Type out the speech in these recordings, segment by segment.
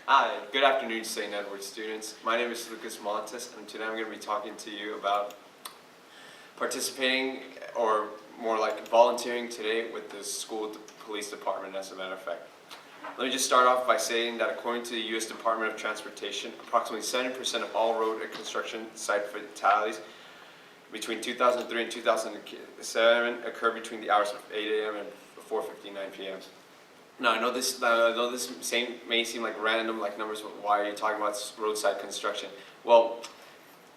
Hi, good afternoon, St. Edward students. My name is Lucas Montes, and today I'm going to be talking to you about participating, or more like volunteering today with the school police department, as a matter of fact. Let me just start off by saying that according to the U.S. Department of Transportation, approximately 70% of all road and construction site fatalities between 2003 and 2007 occur between the hours of 8 a.m. and 4:59 p.m. Now, I know this may seem like random, like numbers, but why are you talking about roadside construction? Well,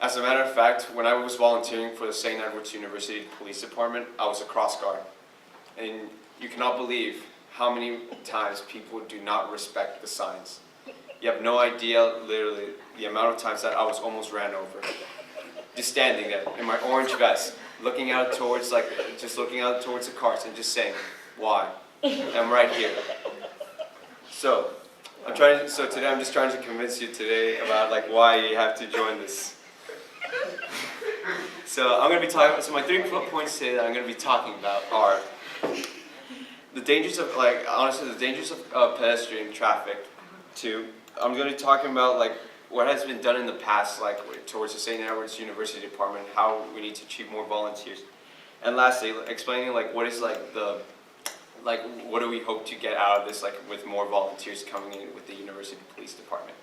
as a matter of fact, when I was volunteering for the St. Edward's University Police Department, I was a cross guard. And you cannot believe how many times people do not respect the signs. You have no idea, literally, the amount of times that I was almost ran over. Just standing there in my orange vest, looking out towards the cars and just saying, why? I'm right here. So today I'm just trying to convince you today about like why you have to join this. So I'm going to be talking. So my 3 points today that I'm going to be talking about are the dangers of the dangers of pedestrian traffic. 2, I'm going to be talking about like what has been done in the past, like towards the St. Edward's University Department, how we need to achieve more volunteers, and lastly, explaining like what is what do we hope to get out of this, like with more volunteers coming in with the University Police Department.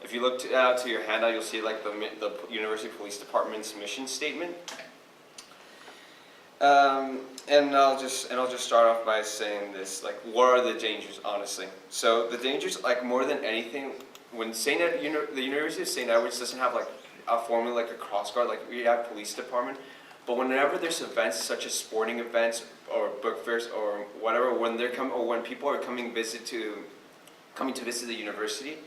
If you look to your handout, you'll see like the University Police Department's mission statement. And I'll just start off by saying this, like what are the dangers, honestly? So the dangers, like more than anything, when the University of St. Edward's doesn't have like a formally like a cross guard, like we have police department, but whenever there's events such as sporting events or book fairs or whatever, when people are coming to visit the university,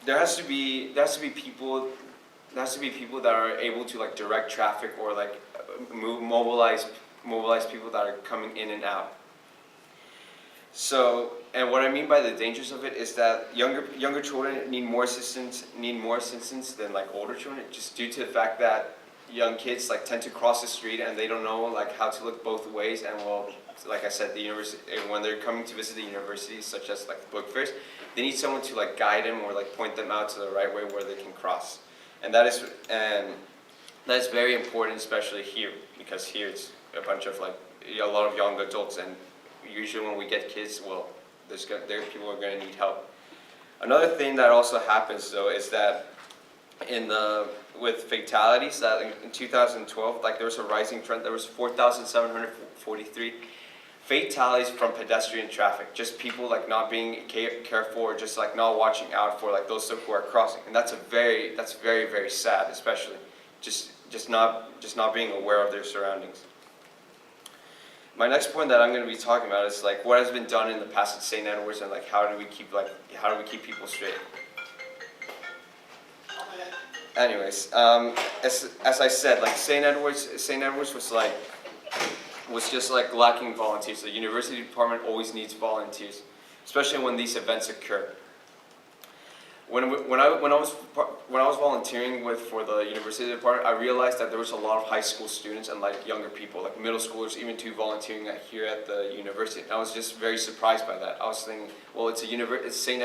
there has to be people that are able to like direct traffic or like mobilize people that are coming in and out. So, and what I mean by the dangers of it is that younger children need more assistance than like older children, just due to the fact that young kids like tend to cross the street and they don't know like how to look both ways, and well, like I said, the university, when they're coming to visit the university, such as like book fairs, they need someone to like guide them or like point them out to the right way where they can cross, and that is very important, especially here, because here it's a bunch of like a lot of young adults, and usually when we get kids, well, people are going to need help. Another thing that also happens though is that with fatalities, that in 2012, like there was a rising trend. There was 4,743 fatalities from pedestrian traffic. Just people like not being careful or just like not watching out for like those who are crossing, and that's very very sad, especially just not being aware of their surroundings. My next point that I'm going to be talking about is like what has been done in the past at St. Edward's, and like how do we keep people straight. Anyways, as I said, like St. Edward's was just like lacking volunteers. The university department always needs volunteers, especially when these events occur. When I was volunteering for the university department, I realized that there was a lot of high school students and like younger people, like middle schoolers, even too, volunteering here at the university. And I was just very surprised by that. I was thinking, well, it's University of St.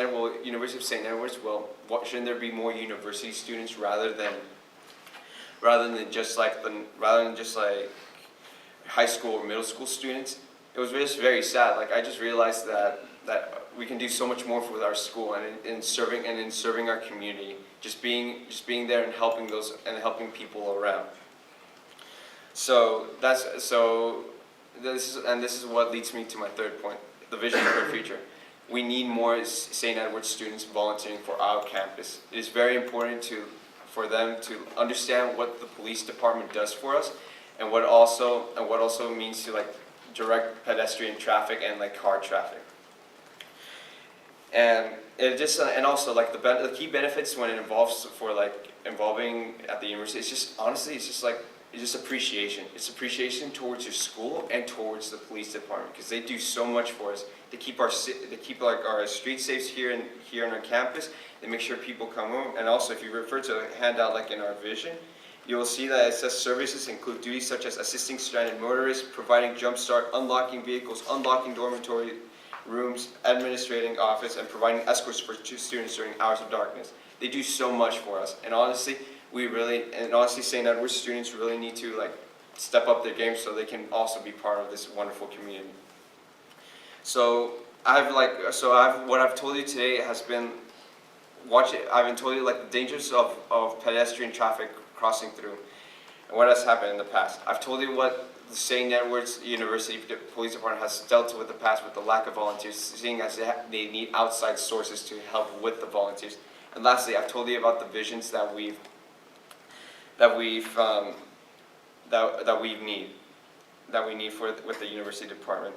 Edward's. Well, shouldn't there be more university students rather than just like high school or middle school students? It was just very sad. Like I just realized that we can do so much more for our school and in serving our community, just being there and helping people around. This is what leads me to my third point: the vision for the future. We need more St. Edward's students volunteering for our campus. It is very important for them to understand what the police department does for us, and what also means to like direct pedestrian traffic and like car traffic. And also like the key benefits when it involving at the university, it's just appreciation. It's appreciation towards your school and towards the police department, because they do so much for us. They keep our street safe here on our campus. They make sure people come home. And also, if you refer to a handout like in our vision, you will see that it says services include duties such as assisting stranded motorists, providing jump start, unlocking vehicles, unlocking dormitory rooms, administrating office, and providing escorts for students during hours of darkness. They do so much for us, and honestly, St. Edward's students really need to step up their game so they can also be part of this wonderful community. So what I've told you today has been I've been told you the dangers of pedestrian traffic crossing through and what has happened in the past. I've told you what the St. Edward's University Police Department has dealt with the past with the lack of volunteers, seeing as they need outside sources to help with the volunteers. And lastly, I've told you about the visions that we need with the university department.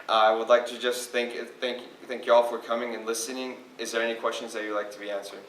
I would like to just thank you all for coming and listening. Is there any questions that you'd like to be answered?